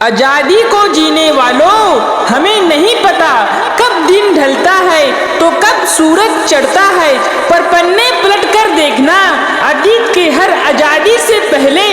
आजादी को जीने वालों, हमें नहीं पता कब दिन ढलता है तो कब सूरज चढ़ता है, पर पन्ने पलट कर देखना, अतीत के हर आजादी से पहले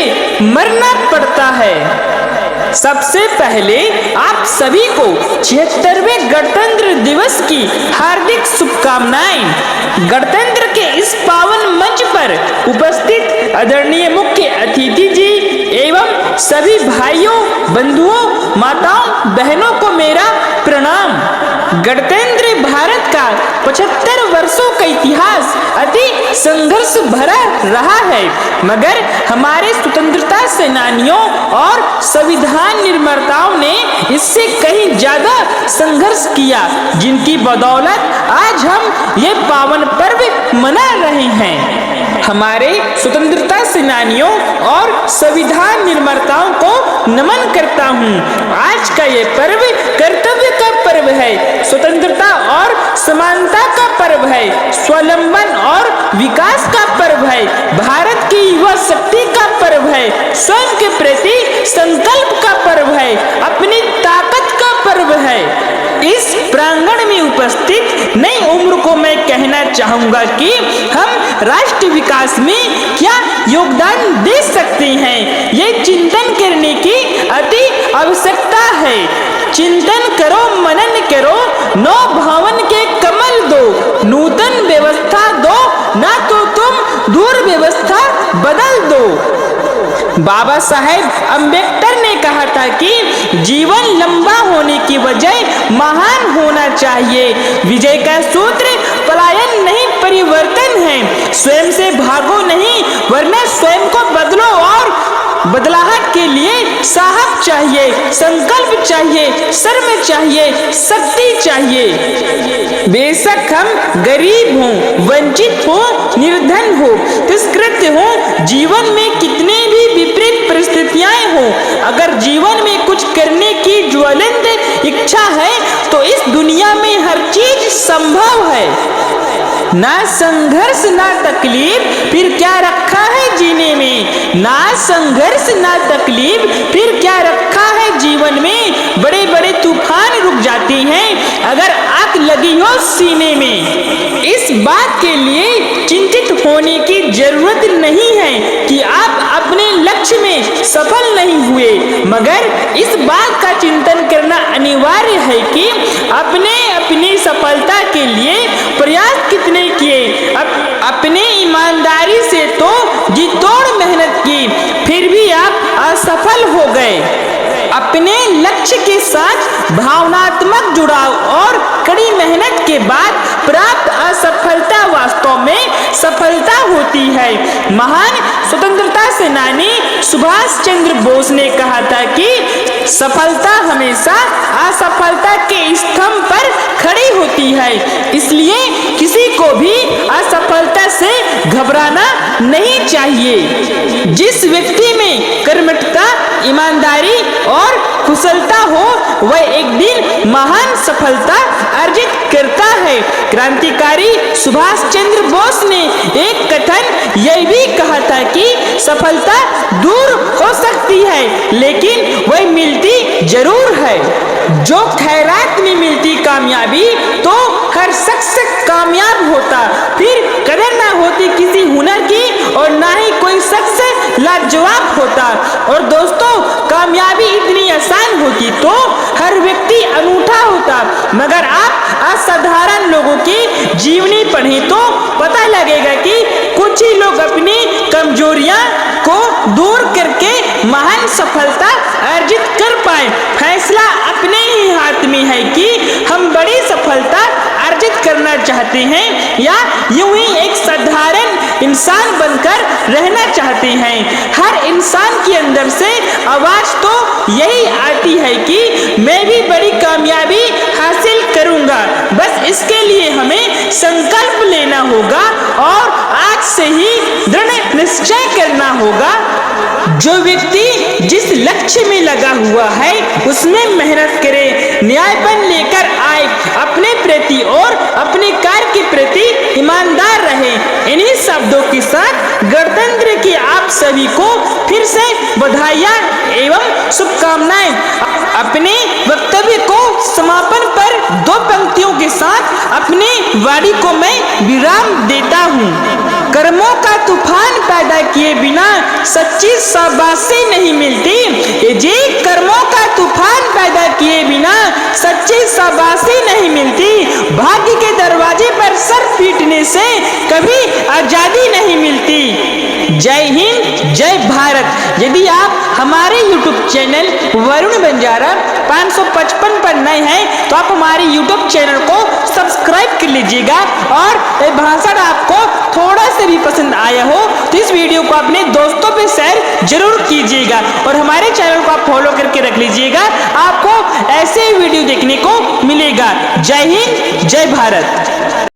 मरना पड़ता है। सबसे पहले आप सभी को 76वें गणतंत्र दिवस की हार्दिक शुभकामनाएं। गणतंत्र के इस पावन मंच पर उपस्थित आदरणीय मुख्य अतिथि जी एवं सभी भाइयों, बंधुओं, माताओं, बहनों को मेरा प्रणाम। गणतंत्र भारत का 75 वर्षों का इतिहास अति संघर्ष भरा रहा है, मगर हमारे स्वतंत्रता सेनानियों और संविधान निर्माताओं ने इससे कहीं ज्यादा संघर्ष किया, जिनकी बदौलत आज हम ये पावन पर्व मना रहे हैं। हमारे स्वतंत्रता सेनानियों और संविधान निर्माताओं को नमन करता हूँ। आज का ये पर्व कर्तव्य का पर्व है, स्वतंत्रता और समानता का पर्व है, स्वावलंबन और विकास का पर्व है, भारत की युवा शक्ति का पर्व है, स्वयं के प्रति संकल्प का पर्व है, अपनी ताकत का पर्व है। इस प्रांगण में उपस्थित नई उम्र को मैं कहना चाहूंगा कि हम राष्ट्र विकास में क्या योगदान दे सकते हैं, ये चिंतन करने की अति आवश्यकता है। चिंतन करो, मनन करो, नौ भावन के कमल दो, नूतन व्यवस्था दो, ना तो तुम दूर व्यवस्था बदल दो। बाबा साहेब अम्बेडकर ने कहा था कि जीवन लंबा होने की वजह महान होना चाहिए। विजय का सूत्र पलायन नहीं परिवर्तन है। स्वयं से भागो नहीं, वरना स्वयं को बदलो, और बदलाहट के लिए साहस चाहिए, संकल्प चाहिए, शर्म चाहिए, शक्ति चाहिए। बेशक हम गरीब हों, वंचित हों, निर्धन हो, तिरस्कृत हो, जीवन में कितने भी विपरीत परिस्थितियां हों, अगर जीवन में कुछ करने की ज्वलंत इच्छा है तो इस दुनिया में हर चीज संभव है। ना संघर्ष ना तकलीफ, फिर क्या रखा है जीने में। ना संघर्ष ना तकलीफ, फिर क्या रखा है जीवन में। बड़े बड़े तूफान रुक जाते हैं अगर आग लगी हो सीने में। इस बात के लिए चिंतित होने की जरूरत नहीं है कि आप अपने लक्ष्य में सफल नहीं हुए, मगर इस बात का चिंतन करना अनिवार्य है कि अपने अपनी सफलता के लिए प्रयास कितने किए। अपने ईमानदारी से तो जी तोड़ मेहनत की, फिर भी आप असफल हो गए। अपने लक्ष्य के साथ भावनात्मक जुड़ाव और कड़ी मेहनत के बाद प्राप्त असफलता वास्तव में सफलता होती है। महान स्वतंत्रता सेनानी सुभाष चंद्र बोस ने कहा था कि सफलता हमेशा असफलता के स्तंभ पर खड़ी होती है, इसलिए किसी को भी असफलता से घबराना नहीं चाहिए। जिस व्यक्ति में कर्मठता, ईमानदारी और कुशलता हो, वह एक दिन महान सफलता अर्जित करता है। क्रांतिकारी सुभाष चंद्र बोस ने एक कथन यह भी कहा था कि सफलता दूर हो सकती है, लेकिन वह मिलती जरूर है। जो खैरात में मिलती कामयाबी तो हर शख्स कामयाब होता, फिर कदर ना होती किसी हुनर की और ना ही कोई शख्स लाजवाब होता। और दोस्तों, कामयाबी इतनी आसान होती तो हर व्यक्ति अनूठा होता, मगर आप असाधारण लोगों की जीवनी पढ़ें तो पता लगेगा कि कुछ ही लोग अपनी कमजोरियां को दूर करके महान सफलता अर्जित कर पाए। फैसला अपने ही हाथ में है कि हम बड़ी सफलता अर्जित करना चाहते हैं या यूं ही एक साधारण इंसान बनकर रहना चाहते हैं। हर इंसान के अंदर से आवाज तो यही आती है कि मैं भी बड़ी कामयाबी हासिल करूंगा। बस इसके लिए हमें संकल्प लेना होगा और आज से ही दृढ़ निश्चय करना होगा। जो व्यक्ति जिस लक्ष्य में लगा हुआ है उसमें मेहनत करे, न्यायपन लेकर आए, अपने प्रति और अपने कार्य के प्रति ईमानदार रहे। इन्हीं शब्दों के साथ गणतंत्र की आप सभी को फिर से बधाइयां एवं शुभकामनाएं। अपने वक्तव्य को समापन पर 2 पंक्तियों के साथ अपने वाणी को मैं विराम देता हूँ। कर्मों का तूफान पैदा किए बिना सच्ची शाबाशी नहीं मिलती। ये जी कर्मों का तूफान पैदा किए बिना सच्ची शाबाशी नहीं मिलती। भाग्य के दरवाजे पर सर पीटने से कभी आजादी नहीं मिलती। जय हिंद, जय भारत। यदि आप हमारे YouTube चैनल वरुण बंजारा 555 पर नए हैं तो आप हमारे YouTube चैनल को सब्सक्राइब कर लीजिएगा। और ये भाषण आपको थोड़ा सा भी पसंद आया हो तो इस वीडियो को अपने दोस्तों पे शेयर जरूर कीजिएगा और हमारे चैनल को आप फॉलो करके रख लीजिएगा। आपको ऐसे वीडियो देखने को मिलेगा। जय हिंद, जय भारत।